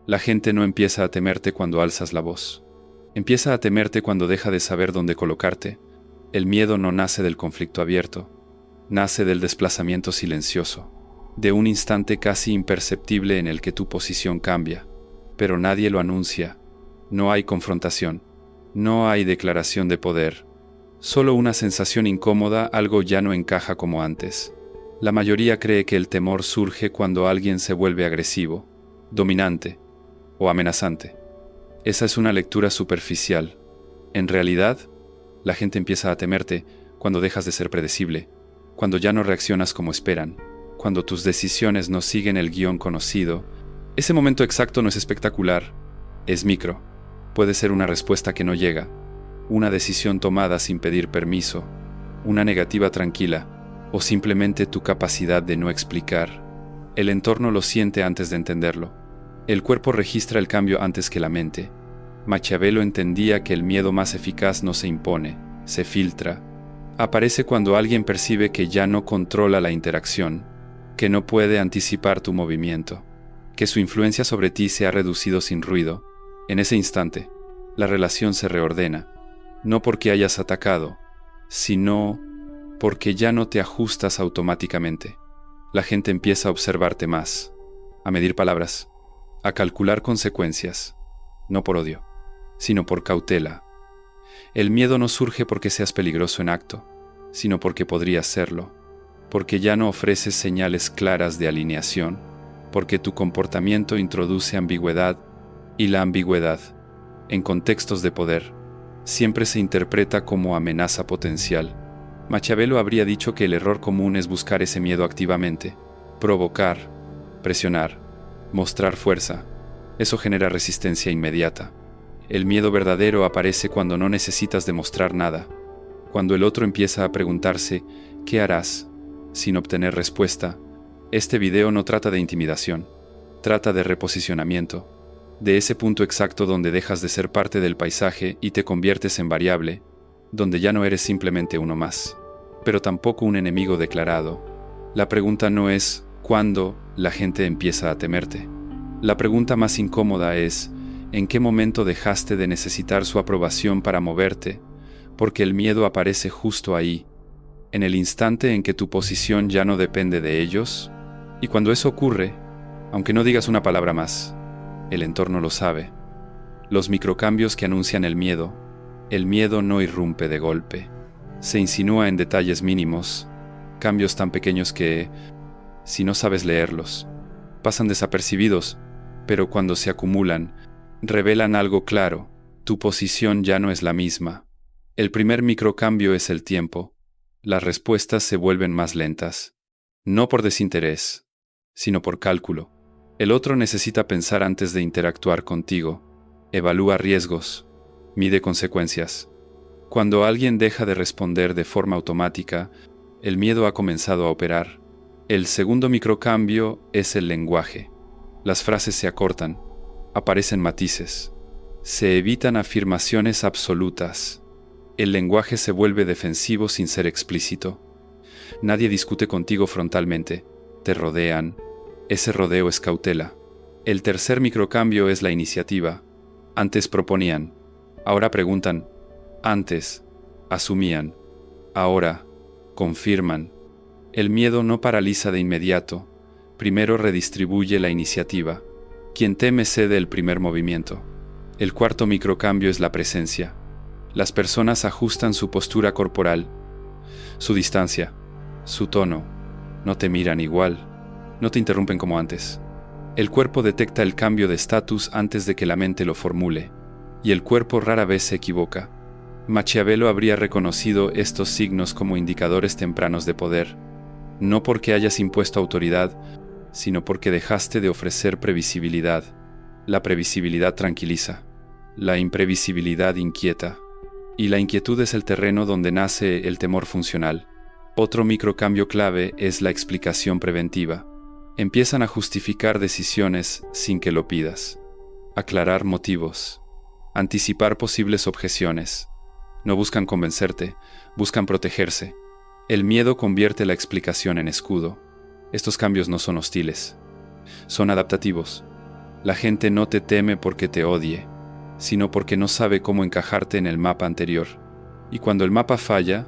La gente no empieza a temerte cuando alzas la voz. Empieza a temerte cuando deja de saber dónde colocarte. El miedo no nace del conflicto abierto, nace del desplazamiento silencioso, de un instante casi imperceptible en el que tu posición cambia, pero nadie lo anuncia. No hay confrontación, no hay declaración de poder, solo una sensación incómoda, algo ya no encaja como antes. La mayoría cree que el temor surge cuando alguien se vuelve agresivo, dominante o amenazante. Esa es una lectura superficial. En realidad, la gente empieza a temerte cuando dejas de ser predecible, cuando ya no reaccionas como esperan, cuando tus decisiones no siguen el guión conocido. Ese momento exacto no es espectacular, es micro. Puede ser una respuesta que no llega, una decisión tomada sin pedir permiso, una negativa tranquila, o simplemente tu capacidad de no explicar. El entorno lo siente antes de entenderlo. El cuerpo registra el cambio antes que la mente. Maquiavelo entendía que el miedo más eficaz no se impone, se filtra. Aparece cuando alguien percibe que ya no controla la interacción, que no puede anticipar tu movimiento, que su influencia sobre ti se ha reducido sin ruido. En ese instante, la relación se reordena, no porque hayas atacado, sino porque ya no te ajustas automáticamente. La gente empieza a observarte más, a medir palabras, a calcular consecuencias, no por odio, sino por cautela. El miedo no surge porque seas peligroso en acto, sino porque podrías serlo, porque ya no ofreces señales claras de alineación, porque tu comportamiento introduce ambigüedad, y la ambigüedad, en contextos de poder, siempre se interpreta como amenaza potencial. Maquiavelo habría dicho que el error común es buscar ese miedo activamente, provocar, presionar, mostrar fuerza. Eso genera resistencia inmediata. El miedo verdadero aparece cuando no necesitas demostrar nada, cuando el otro empieza a preguntarse ¿qué harás?, sin obtener respuesta. Este video no trata de intimidación, trata de reposicionamiento, de ese punto exacto donde dejas de ser parte del paisaje y te conviertes en variable, donde ya no eres simplemente uno más, pero tampoco un enemigo declarado. La pregunta no es ¿cuándo la gente empieza a temerte? La pregunta más incómoda es ¿en qué momento dejaste de necesitar su aprobación para moverte? Porque el miedo aparece justo ahí, en el instante en que tu posición ya no depende de ellos. Y cuando eso ocurre, aunque no digas una palabra más, el entorno lo sabe. Los microcambios que anuncian el miedo no irrumpe de golpe. Se insinúa en detalles mínimos, cambios tan pequeños que, si no sabes leerlos, pasan desapercibidos, pero cuando se acumulan, revelan algo claro: tu posición ya no es la misma. El primer microcambio es el tiempo. Las respuestas se vuelven más lentas, no por desinterés, sino por cálculo. El otro necesita pensar antes de interactuar contigo, evalúa riesgos, mide consecuencias. Cuando alguien deja de responder de forma automática, el miedo ha comenzado a operar. El segundo microcambio es el lenguaje. Las frases se acortan, aparecen matices, se evitan afirmaciones absolutas. El lenguaje se vuelve defensivo sin ser explícito. Nadie discute contigo frontalmente, te rodean. Ese rodeo es cautela. El tercer microcambio es la iniciativa. Antes proponían, ahora preguntan. Antes asumían, ahora confirman. El miedo no paraliza de inmediato, primero redistribuye la iniciativa. Quien teme cede el primer movimiento. El cuarto microcambio es la presencia. Las personas ajustan su postura corporal, su distancia, su tono. No te miran igual, no te interrumpen como antes. El cuerpo detecta el cambio de estatus antes de que la mente lo formule, y el cuerpo rara vez se equivoca. Maquiavelo habría reconocido estos signos como indicadores tempranos de poder, no porque hayas impuesto autoridad, sino porque dejaste de ofrecer previsibilidad. La previsibilidad tranquiliza, la imprevisibilidad inquieta, y la inquietud es el terreno donde nace el temor funcional. Otro microcambio clave es la explicación preventiva. Empiezan a justificar decisiones sin que lo pidas, aclarar motivos, anticipar posibles objeciones. No buscan convencerte, buscan protegerse. El miedo convierte la explicación en escudo. Estos cambios no son hostiles, son adaptativos. La gente no te teme porque te odie, sino porque no sabe cómo encajarte en el mapa anterior. Y cuando el mapa falla,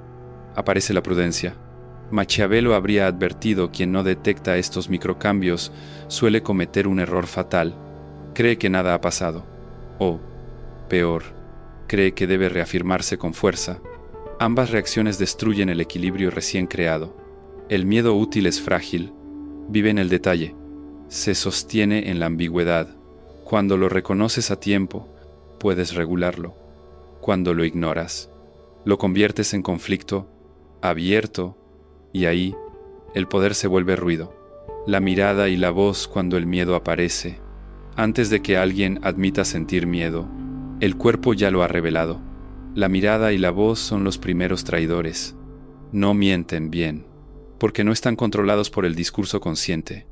aparece la prudencia. Machiavelo habría advertido: quien no detecta estos microcambios suele cometer un error fatal. Cree que nada ha pasado. O, peor, cree que debe reafirmarse con fuerza. Ambas reacciones destruyen el equilibrio recién creado. El miedo útil es frágil, vive en el detalle, se sostiene en la ambigüedad. Cuando lo reconoces a tiempo, puedes regularlo. Cuando lo ignoras, lo conviertes en conflicto abierto, y ahí el poder se vuelve ruido. La mirada y la voz cuando el miedo aparece. Antes de que alguien admita sentir miedo, el cuerpo ya lo ha revelado. La mirada y la voz son los primeros traidores. No mienten bien, porque no están controlados por el discurso consciente,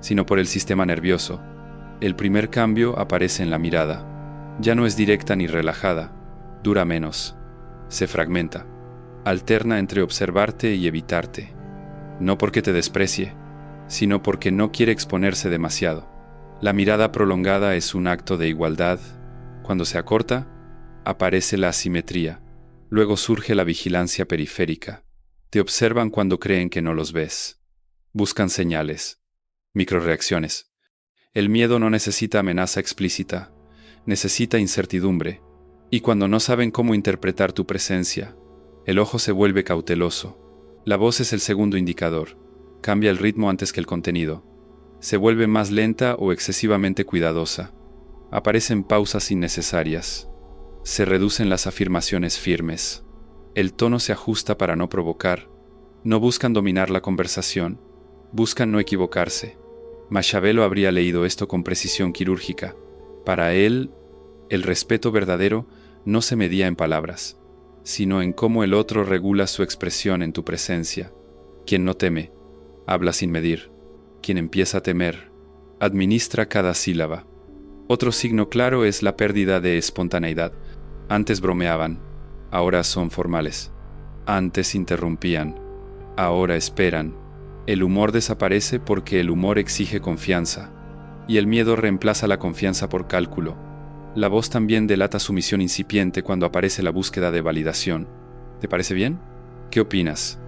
sino por el sistema nervioso. El primer cambio aparece en la mirada. Ya no es directa ni relajada, dura menos, se fragmenta, alterna entre observarte y evitarte. No porque te desprecie, sino porque no quiere exponerse demasiado. La mirada prolongada es un acto de igualdad. Cuando se acorta, aparece la asimetría. Luego surge la vigilancia periférica. Te observan cuando creen que no los ves. Buscan señales, microreacciones. El miedo no necesita amenaza explícita, necesita incertidumbre. Y cuando no saben cómo interpretar tu presencia, el ojo se vuelve cauteloso. La voz es el segundo indicador. Cambia el ritmo antes que el contenido. Se vuelve más lenta o excesivamente cuidadosa. Aparecen pausas innecesarias. Se reducen las afirmaciones firmes. El tono se ajusta para no provocar. No buscan dominar la conversación. Buscan no equivocarse. Machiavelo habría leído esto con precisión quirúrgica. Para él, el respeto verdadero no se medía en palabras, sino en cómo el otro regula su expresión en tu presencia. Quien no teme, habla sin medir. Quien empieza a temer, administra cada sílaba. Otro signo claro es la pérdida de espontaneidad. Antes bromeaban, ahora son formales. Antes interrumpían, ahora esperan. El humor desaparece porque el humor exige confianza, y el miedo reemplaza la confianza por cálculo. La voz también delata sumisión incipiente cuando aparece la búsqueda de validación. ¿Te parece bien? ¿Qué opinas?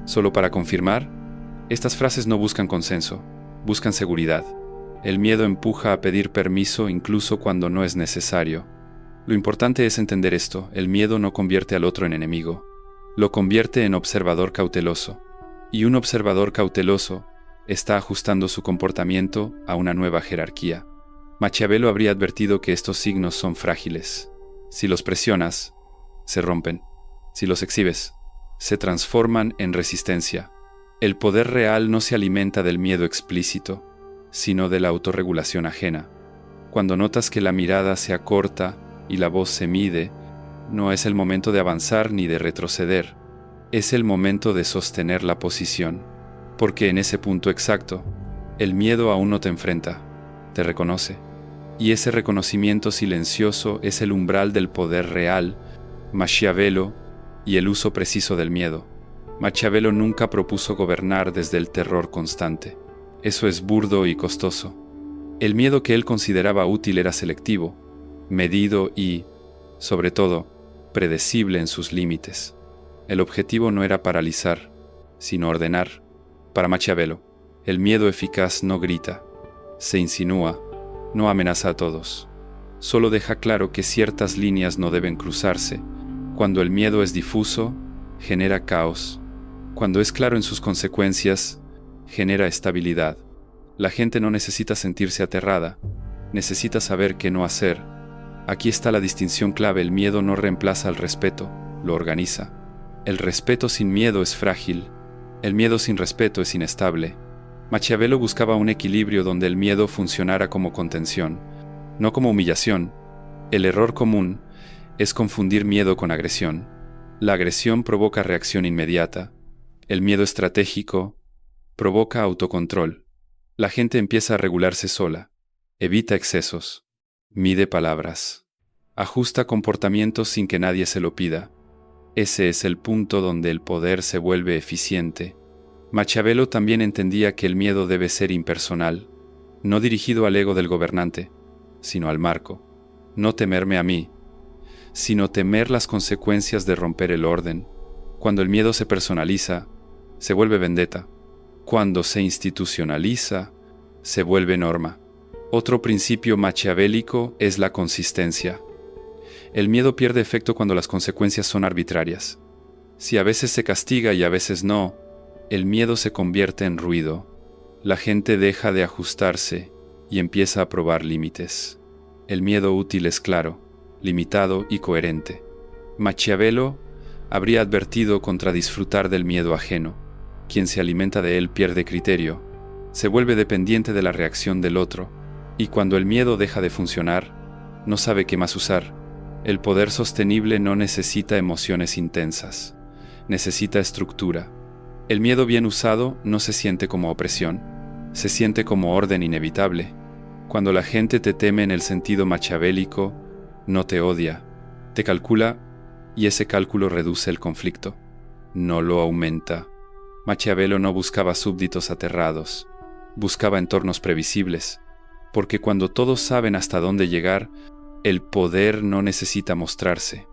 ¿Solo para confirmar? Estas frases no buscan consenso, buscan seguridad. El miedo empuja a pedir permiso incluso cuando no es necesario. Lo importante es entender esto: el miedo no convierte al otro en enemigo, lo convierte en observador cauteloso. Y un observador cauteloso está ajustando su comportamiento a una nueva jerarquía. Machiavelo habría advertido que estos signos son frágiles. Si los presionas, se rompen. Si los exhibes, se transforman en resistencia. El poder real no se alimenta del miedo explícito, sino de la autorregulación ajena. Cuando notas que la mirada se acorta y la voz se mide, no es el momento de avanzar ni de retroceder. Es el momento de sostener la posición, porque en ese punto exacto, el miedo aún no te enfrenta, te reconoce. Y ese reconocimiento silencioso es el umbral del poder real, Machiavelo, y el uso preciso del miedo. Machiavelo nunca propuso gobernar desde el terror constante. Eso es burdo y costoso. El miedo que él consideraba útil era selectivo, medido y, sobre todo, predecible en sus límites. El objetivo no era paralizar, sino ordenar. Para Machiavelo, el miedo eficaz no grita, se insinúa, no amenaza a todos. Solo deja claro que ciertas líneas no deben cruzarse. Cuando el miedo es difuso, genera caos. Cuando es claro en sus consecuencias, genera estabilidad. La gente no necesita sentirse aterrada, necesita saber qué no hacer. Aquí está la distinción clave: el miedo no reemplaza al respeto, lo organiza. El respeto sin miedo es frágil, el miedo sin respeto es inestable. Machiavelo buscaba un equilibrio donde el miedo funcionara como contención, no como humillación. El error común es confundir miedo con agresión. La agresión provoca reacción inmediata. El miedo estratégico provoca autocontrol. La gente empieza a regularse sola, evita excesos, mide palabras, ajusta comportamientos sin que nadie se lo pida. Ese es el punto donde el poder se vuelve eficiente. Machiavelo también entendía que el miedo debe ser impersonal. no dirigido al ego del gobernante, sino al marco. No temerme a mí, sino temer las consecuencias de romper el orden. Cuando el miedo se personaliza, se vuelve vendetta. Cuando se institucionaliza, se vuelve norma. Otro principio maquiavélico es la consistencia. El miedo pierde efecto cuando las consecuencias son arbitrarias. Si a veces se castiga y a veces no, el miedo se convierte en ruido. La gente deja de ajustarse y empieza a probar límites. El miedo útil es claro, limitado y coherente. Maquiavelo habría advertido contra disfrutar del miedo ajeno. Quien se alimenta de él pierde criterio, se vuelve dependiente de la reacción del otro, y cuando el miedo deja de funcionar, no sabe qué más usar. El poder sostenible no necesita emociones intensas, necesita estructura. El miedo bien usado no se siente como opresión, se siente como orden inevitable. Cuando la gente te teme en el sentido maquiavélico, no te odia, te calcula y ese cálculo reduce el conflicto, no lo aumenta. Maquiavelo no buscaba súbditos aterrados, buscaba entornos previsibles, porque cuando todos saben hasta dónde llegar, el poder no necesita mostrarse.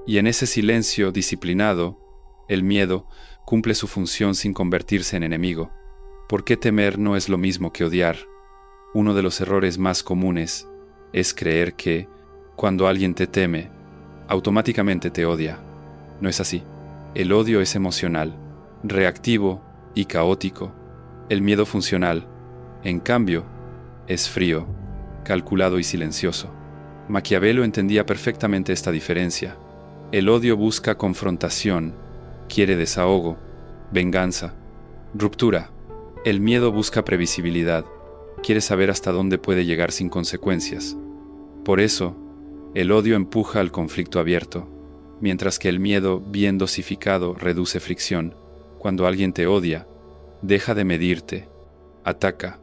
Y en ese silencio disciplinado, el miedo cumple su función sin convertirse en enemigo. ¿Por qué temer no es lo mismo que odiar? Uno de los errores más comunes es creer que, cuando alguien te teme, automáticamente te odia. No es así. El odio es emocional, reactivo y caótico. El miedo funcional, en cambio, es frío, calculado y silencioso. Maquiavelo entendía perfectamente esta diferencia. El odio busca confrontación, quiere desahogo, venganza, ruptura. El miedo busca previsibilidad, quiere saber hasta dónde puede llegar sin consecuencias. Por eso, el odio empuja al conflicto abierto, mientras que el miedo, bien dosificado, reduce fricción. Cuando alguien te odia, deja de medirte, ataca,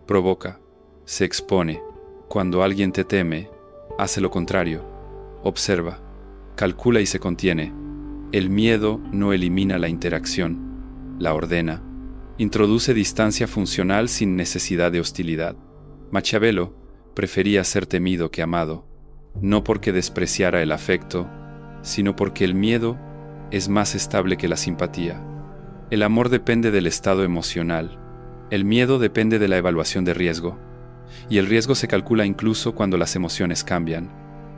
provoca, se expone. Cuando alguien te teme, hace lo contrario, observa, calcula y se contiene. El miedo no elimina la interacción, la ordena. Introduce distancia funcional sin necesidad de hostilidad. Maquiavelo prefería ser temido que amado, no porque despreciara el afecto, sino porque el miedo es más estable que la simpatía. El amor depende del estado emocional, el miedo depende de la evaluación de riesgo, y el riesgo se calcula incluso cuando las emociones cambian.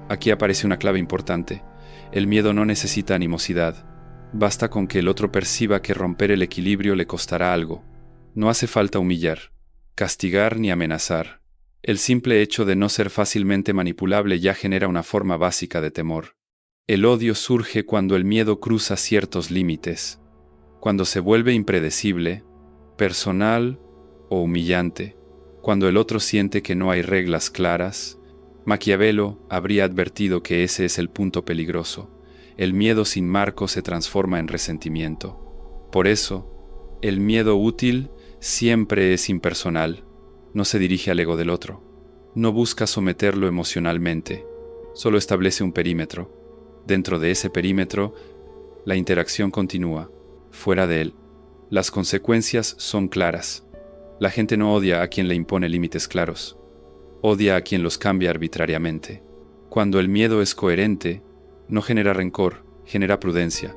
Aquí aparece una clave importante. El miedo no necesita animosidad. Basta con que el otro perciba que romper el equilibrio le costará algo. No hace falta humillar, castigar ni amenazar. El simple hecho de no ser fácilmente manipulable ya genera una forma básica de temor. El odio surge cuando el miedo cruza ciertos límites, cuando se vuelve impredecible, personal o humillante, cuando el otro siente que no hay reglas claras. Maquiavelo habría advertido que ese es el punto peligroso. El miedo sin marco se transforma en resentimiento. Por eso, el miedo útil siempre es impersonal, no se dirige al ego del otro, no busca someterlo emocionalmente, solo establece un perímetro. Dentro de ese perímetro, la interacción continúa. Fuera de él, las consecuencias son claras. La gente no odia a quien le impone límites claros, odia a quien los cambia arbitrariamente. Cuando el miedo es coherente, no genera rencor, genera prudencia.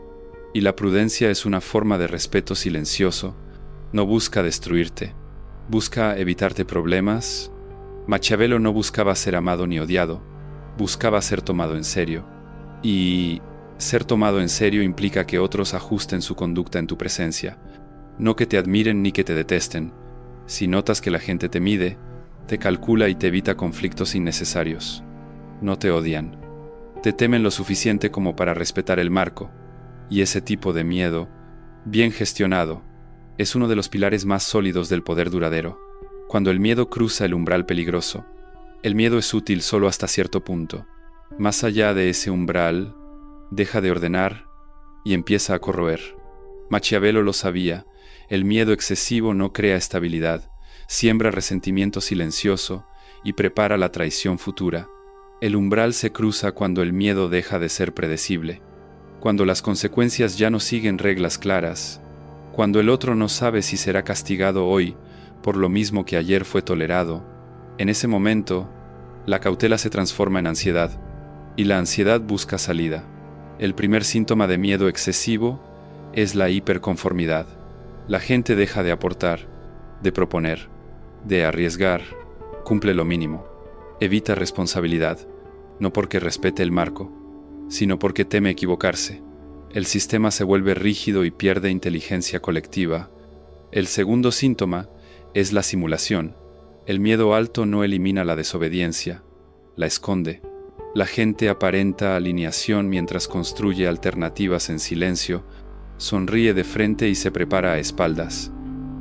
Y la prudencia es una forma de respeto silencioso, no busca destruirte, busca evitarte problemas. Maquiavelo no buscaba ser amado ni odiado, buscaba ser tomado en serio. Y ser tomado en serio implica que otros ajusten su conducta en tu presencia, no que te admiren ni que te detesten. Si notas que la gente te mide, te calcula y te evita conflictos innecesarios. No te odian, te temen lo suficiente como para respetar el marco, y ese tipo de miedo, bien gestionado, es uno de los pilares más sólidos del poder duradero. Cuando el miedo cruza el umbral peligroso, el miedo es útil solo hasta cierto punto. Más allá de ese umbral, deja de ordenar y empieza a corroer. Maquiavelo lo sabía, el miedo excesivo no crea estabilidad, siembra resentimiento silencioso y prepara la traición futura. El umbral se cruza cuando el miedo deja de ser predecible, cuando las consecuencias ya no siguen reglas claras, cuando el otro no sabe si será castigado hoy por lo mismo que ayer fue tolerado, en ese momento, la cautela se transforma en ansiedad, y la ansiedad busca salida. El primer síntoma de miedo excesivo es la hiperconformidad. La gente deja de aportar, de proponer, de arriesgar, cumple lo mínimo, evita responsabilidad, no porque respete el marco, sino porque teme equivocarse. El sistema se vuelve rígido y pierde inteligencia colectiva. El segundo síntoma es la simulación. El miedo alto no elimina la desobediencia, la esconde. La gente aparenta alineación mientras construye alternativas en silencio, sonríe de frente y se prepara a espaldas.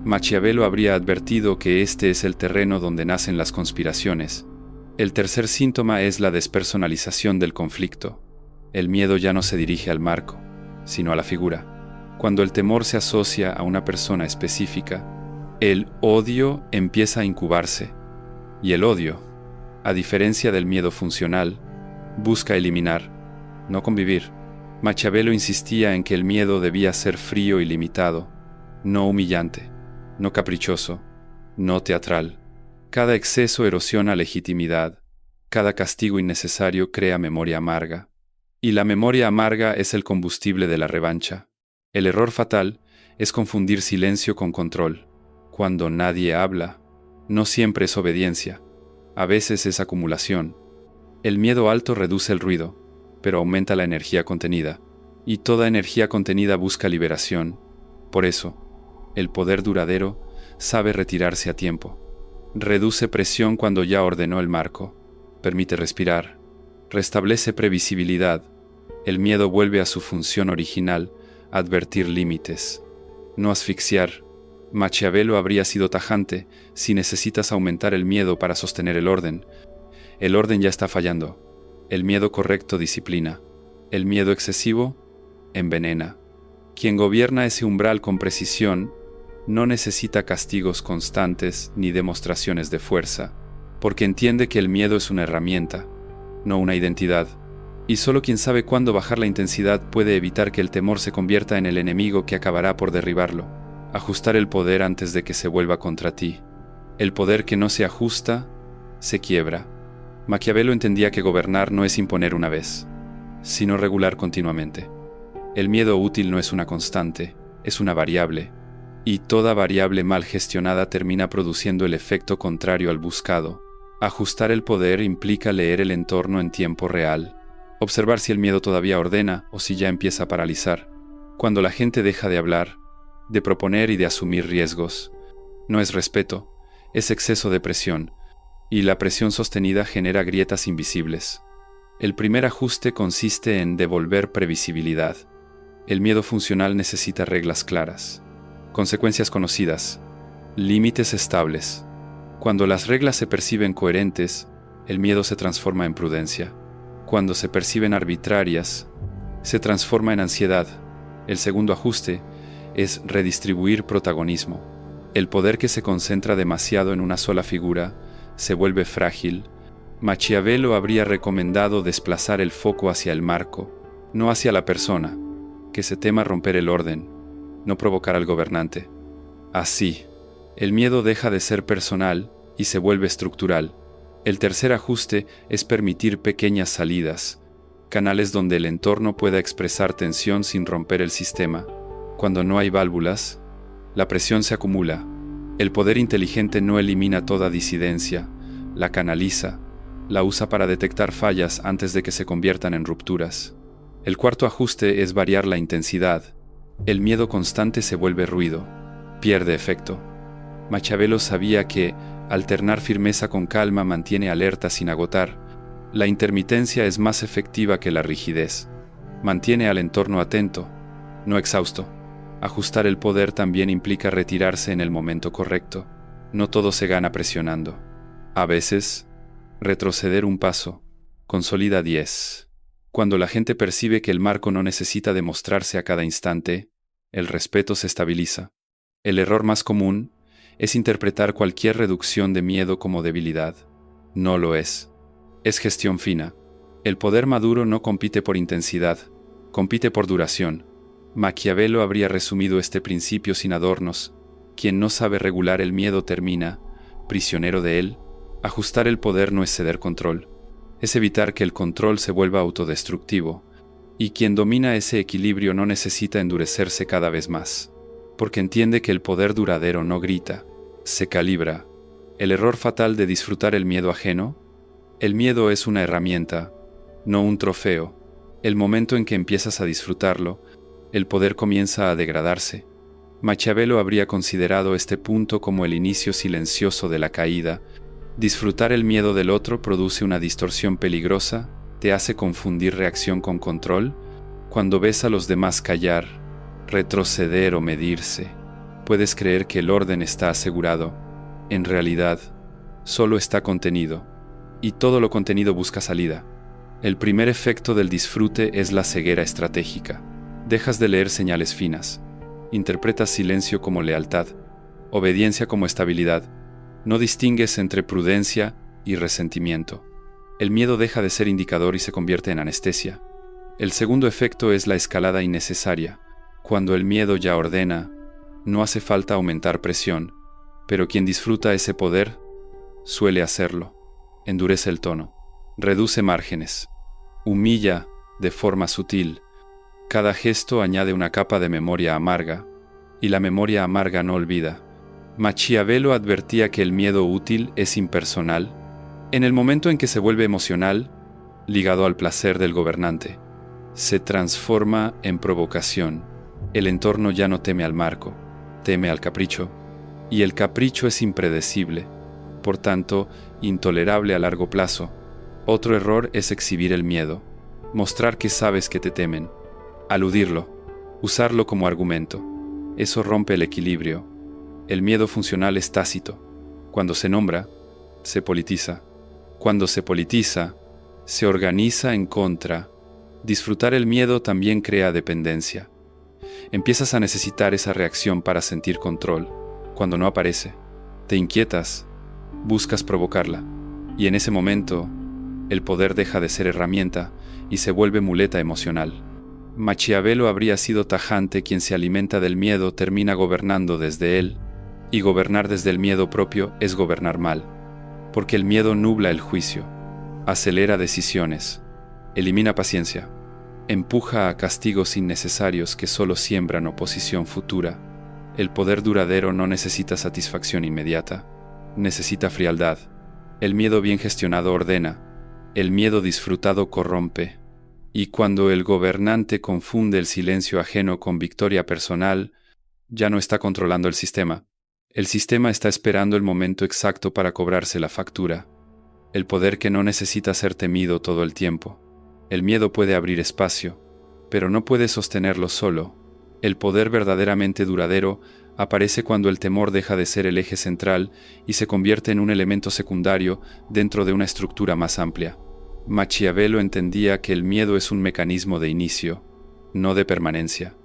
Maquiavelo habría advertido que este es el terreno donde nacen las conspiraciones. El tercer síntoma es la despersonalización del conflicto. El miedo ya no se dirige al marco, sino a la figura. Cuando el temor se asocia a una persona específica, el odio empieza a incubarse. Y el odio, a diferencia del miedo funcional, busca eliminar, no convivir. Maquiavelo insistía en que el miedo debía ser frío y limitado, no humillante, no caprichoso, no teatral. Cada exceso erosiona legitimidad, cada castigo innecesario crea memoria amarga. Y la memoria amarga es el combustible de la revancha. El error fatal es confundir silencio con control. Cuando nadie habla, no siempre es obediencia, a veces es acumulación. El miedo alto reduce el ruido, pero aumenta la energía contenida, y toda energía contenida busca liberación. Por eso, el poder duradero sabe retirarse a tiempo. Reduce presión cuando ya ordenó el marco, permite respirar, restablece previsibilidad. El miedo vuelve a su función original, advertir límites, no asfixiar. Maquiavelo habría sido tajante: si necesitas aumentar el miedo para sostener el orden ya está fallando. El miedo correcto disciplina, el miedo excesivo envenena. Quien gobierna ese umbral con precisión no necesita castigos constantes ni demostraciones de fuerza, porque entiende que el miedo es una herramienta, no una identidad. Y solo quien sabe cuándo bajar la intensidad puede evitar que el temor se convierta en el enemigo que acabará por derribarlo. Ajustar el poder antes de que se vuelva contra ti. El poder que no se ajusta, se quiebra. Maquiavelo entendía que gobernar no es imponer una vez, sino regular continuamente. El miedo útil no es una constante, es una variable, y toda variable mal gestionada termina produciendo el efecto contrario al buscado. Ajustar el poder implica leer el entorno en tiempo real, observar si el miedo todavía ordena o si ya empieza a paralizar. Cuando la gente deja de hablar, de proponer y de asumir riesgos, no es respeto, es exceso de presión, y la presión sostenida genera grietas invisibles. El primer ajuste consiste en devolver previsibilidad. El miedo funcional necesita reglas claras, consecuencias conocidas, límites estables. Cuando las reglas se perciben coherentes, el miedo se transforma en prudencia. Cuando se perciben arbitrarias, se transforma en ansiedad. El segundo ajuste es redistribuir protagonismo. El poder que se concentra demasiado en una sola figura se vuelve frágil. Maquiavelo habría recomendado desplazar el foco hacia el marco, no hacia la persona, que se tema romper el orden, no provocar al gobernante. Así, el miedo deja de ser personal y se vuelve estructural. El tercer ajuste es permitir pequeñas salidas, canales donde el entorno pueda expresar tensión sin romper el sistema. Cuando no hay válvulas, la presión se acumula. El poder inteligente no elimina toda disidencia, la canaliza, la usa para detectar fallas antes de que se conviertan en rupturas. El cuarto ajuste es variar la intensidad. El miedo constante se vuelve ruido, pierde efecto. Maquiavelo sabía que alternar firmeza con calma mantiene alerta sin agotar. La intermitencia es más efectiva que la rigidez. Mantiene al entorno atento, no exhausto. Ajustar el poder también implica retirarse en el momento correcto. No todo se gana presionando. A veces, retroceder un paso consolida 10. Cuando la gente percibe que el marco no necesita demostrarse a cada instante, el respeto se estabiliza. El error más común es interpretar cualquier reducción de miedo como debilidad. No lo es. Es gestión fina. El poder maduro no compite por intensidad, compite por duración. Maquiavelo habría resumido este principio sin adornos: Quien no sabe regular el miedo termina, prisionero de él. Ajustar el poder no es ceder control, es evitar que el control se vuelva autodestructivo, y quien domina ese equilibrio no necesita endurecerse cada vez más, porque entiende que el poder duradero no grita, se calibra. El error fatal de disfrutar el miedo ajeno: el miedo es una herramienta, no un trofeo. El momento en que empiezas a disfrutarlo, el poder comienza a degradarse. Maquiavelo habría considerado este punto como el inicio silencioso de la caída. Disfrutar el miedo del otro produce una distorsión peligrosa, te hace confundir reacción con control. Cuando ves a los demás callar, retroceder o medirse, puedes creer que el orden está asegurado. En realidad, solo está contenido, y todo lo contenido busca salida. El primer efecto del disfrute es la ceguera estratégica. Dejas de leer señales finas. Interpretas silencio como lealtad, obediencia como estabilidad. No distingues entre prudencia y resentimiento. El miedo deja de ser indicador y se convierte en anestesia. El segundo efecto es la escalada innecesaria. Cuando el miedo ya ordena, no hace falta aumentar presión, pero quien disfruta ese poder suele hacerlo. Endurece el tono, reduce márgenes, humilla de forma sutil. Cada gesto añade una capa de memoria amarga, y la memoria amarga no olvida. Maquiavelo advertía que el miedo útil es impersonal en el momento en que se vuelve emocional, ligado al placer del gobernante. Se transforma en provocación. El entorno ya no teme al marco, teme al capricho, y el capricho es impredecible, por tanto, intolerable a largo plazo. Otro error es exhibir el miedo, mostrar que sabes que te temen, aludirlo, usarlo como argumento. Eso rompe el equilibrio. El miedo funcional es tácito. Cuando se nombra, se politiza. Cuando se politiza, se organiza en contra. Disfrutar el miedo también crea dependencia. Empiezas a necesitar esa reacción para sentir control. Cuando no aparece, te inquietas, buscas provocarla. Y en ese momento, el poder deja de ser herramienta y se vuelve muleta emocional. Maquiavelo habría sido tajante: quien se alimenta del miedo termina gobernando desde él, y gobernar desde el miedo propio es gobernar mal, porque el miedo nubla el juicio, acelera decisiones, elimina paciencia, empuja a castigos innecesarios que solo siembran oposición futura. El poder duradero no necesita satisfacción inmediata, necesita frialdad. El miedo bien gestionado ordena, el miedo disfrutado corrompe. Y cuando el gobernante confunde el silencio ajeno con victoria personal, ya no está controlando el sistema. El sistema está esperando el momento exacto para cobrarse la factura. El poder que no necesita ser temido todo el tiempo. El miedo puede abrir espacio, pero no puede sostenerlo solo. El poder verdaderamente duradero aparece cuando el temor deja de ser el eje central y se convierte en un elemento secundario dentro de una estructura más amplia. Maquiavelo entendía que el miedo es un mecanismo de inicio, no de permanencia.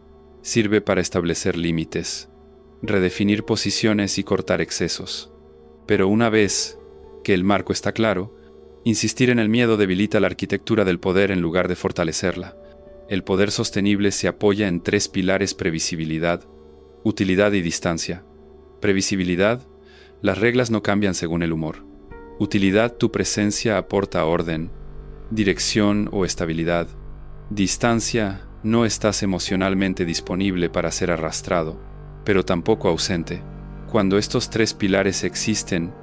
Sirve para establecer límites, redefinir posiciones y cortar excesos. Pero una vez que el marco está claro, insistir en el miedo debilita la arquitectura del poder en lugar de fortalecerla. El poder sostenible se apoya en tres pilares: previsibilidad, utilidad y distancia. Previsibilidad: las reglas no cambian según el humor. Utilidad: tu presencia aporta orden, dirección o estabilidad. Distancia: no estás emocionalmente disponible para ser arrastrado, pero tampoco ausente. Cuando estos tres pilares existen,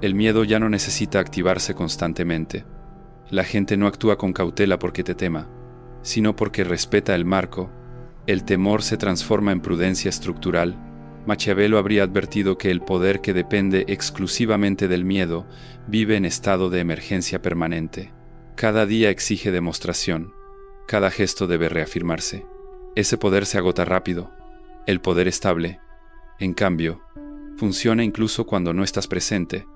el miedo ya no necesita activarse constantemente. La gente no actúa con cautela porque te tema, sino porque respeta el marco. El temor se transforma en prudencia estructural. Maquiavelo habría advertido que el poder que depende exclusivamente del miedo vive en estado de emergencia permanente. Cada día exige demostración. Cada gesto debe reafirmarse. Ese poder se agota rápido. El poder estable, en cambio, funciona incluso cuando no estás presente.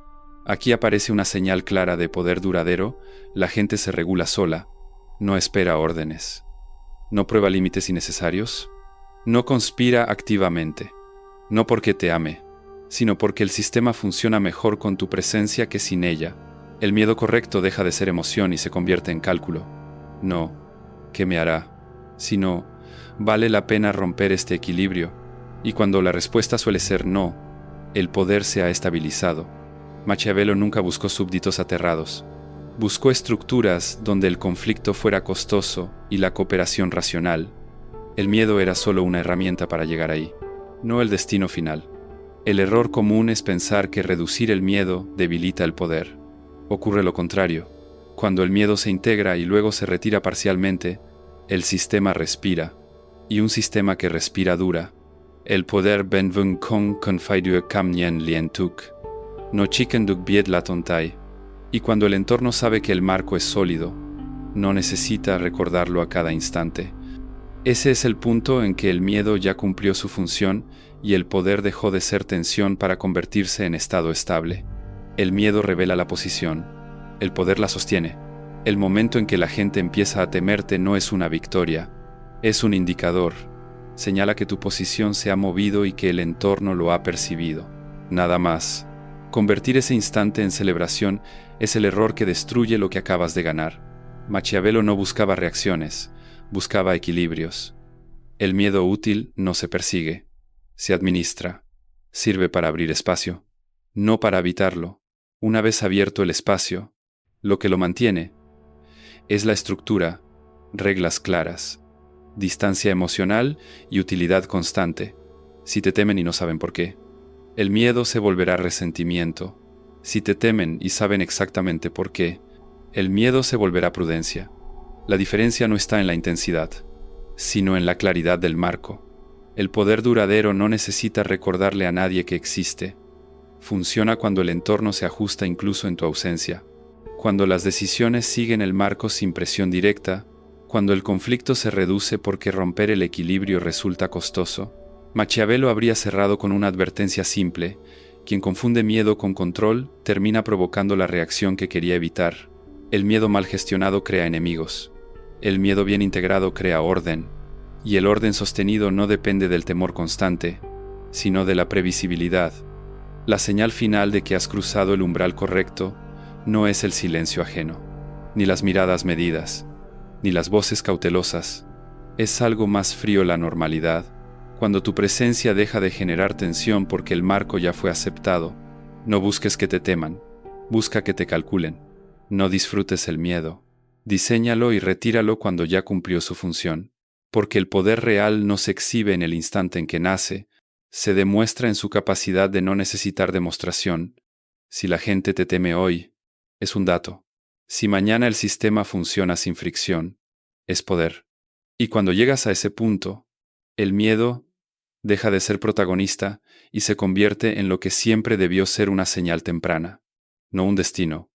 Aquí aparece una señal clara de poder duradero: la gente se regula sola, no espera órdenes, no prueba límites innecesarios, no conspira activamente, no porque te ame, sino porque el sistema funciona mejor con tu presencia que sin ella. El miedo correcto deja de ser emoción y se convierte en cálculo. No, ¿qué me hará?, sino, ¿vale la pena romper este equilibrio? Y cuando la respuesta suele ser no, el poder se ha estabilizado. Maquiavelo nunca buscó súbditos aterrados. Buscó estructuras donde el conflicto fuera costoso y la cooperación racional. El miedo era solo una herramienta para llegar ahí, no el destino final. El error común es pensar que reducir el miedo debilita el poder. Ocurre lo contrario. Cuando el miedo se integra y luego se retira parcialmente, el sistema respira. Y un sistema que respira dura. El poder ben vung kong confidue kam nien lien tuk. No chicken duk bied la tontai. Y cuando el entorno sabe que el marco es sólido, no necesita recordarlo a cada instante. Ese es el punto en que el miedo ya cumplió su función y el poder dejó de ser tensión para convertirse en estado estable. El miedo revela la posición. El poder la sostiene. El momento en que la gente empieza a temerte no es una victoria, es un indicador. Señala que tu posición se ha movido y que el entorno lo ha percibido. Nada más. Convertir ese instante en celebración es el error que destruye lo que acabas de ganar. Maquiavelo no buscaba reacciones, buscaba equilibrios. El miedo útil no se persigue, se administra. Sirve para abrir espacio, no para habitarlo. Una vez abierto el espacio, lo que lo mantiene es la estructura, reglas claras, distancia emocional y utilidad constante. Si te temen y no saben por qué, el miedo se volverá resentimiento. Si te temen y saben exactamente por qué, el miedo se volverá prudencia. La diferencia no está en la intensidad, sino en la claridad del marco. El poder duradero no necesita recordarle a nadie que existe. Funciona cuando el entorno se ajusta incluso en tu ausencia. Cuando las decisiones siguen el marco sin presión directa, cuando el conflicto se reduce porque romper el equilibrio resulta costoso. Maquiavelo habría cerrado con una advertencia simple: quien confunde miedo con control termina provocando la reacción que quería evitar. El miedo mal gestionado crea enemigos. El miedo bien integrado crea orden. Y el orden sostenido no depende del temor constante, sino de la previsibilidad. La señal final de que has cruzado el umbral correcto no es el silencio ajeno, ni las miradas medidas, ni las voces cautelosas. Es algo más frío: la normalidad. Cuando tu presencia deja de generar tensión porque el marco ya fue aceptado. No busques que te teman, busca que te calculen. No disfrutes el miedo. Diséñalo y retíralo cuando ya cumplió su función. Porque el poder real no se exhibe en el instante en que nace, se demuestra en su capacidad de no necesitar demostración. Si la gente te teme hoy, es un dato. Si mañana el sistema funciona sin fricción, es poder. Y cuando llegas a ese punto, el miedo deja de ser protagonista y se convierte en lo que siempre debió ser: una señal temprana, no un destino.